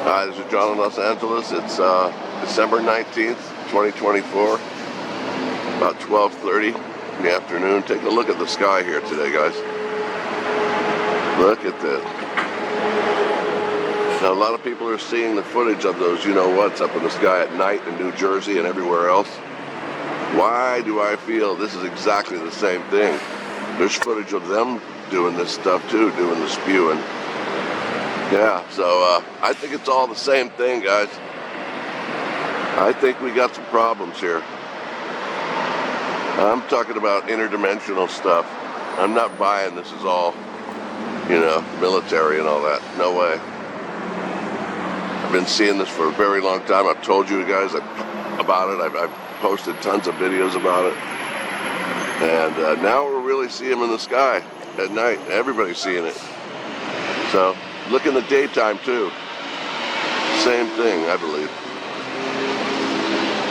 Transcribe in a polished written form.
Hi, this is John in Los Angeles. It's December 19th, 2024, about 12:30 in the afternoon. Take a look at the sky here today, guys. Look at this. Now, a lot of people are seeing the footage of those you-know-whats up in the sky at night in New Jersey and everywhere else. Why do I feel this is exactly the same thing? There's footage of them doing this stuff too, doing the spewing. Yeah, so I think it's all the same thing, guys. I think we got some problems here. I'm talking about interdimensional stuff. I'm not buying this is all, military and all that. No way. I've been seeing this for a very long time. I've told you guys about it. I've posted tons of videos about it. And now we're really seeing them in the sky at night. Everybody's seeing it. So look in the daytime too. Same thing, I believe.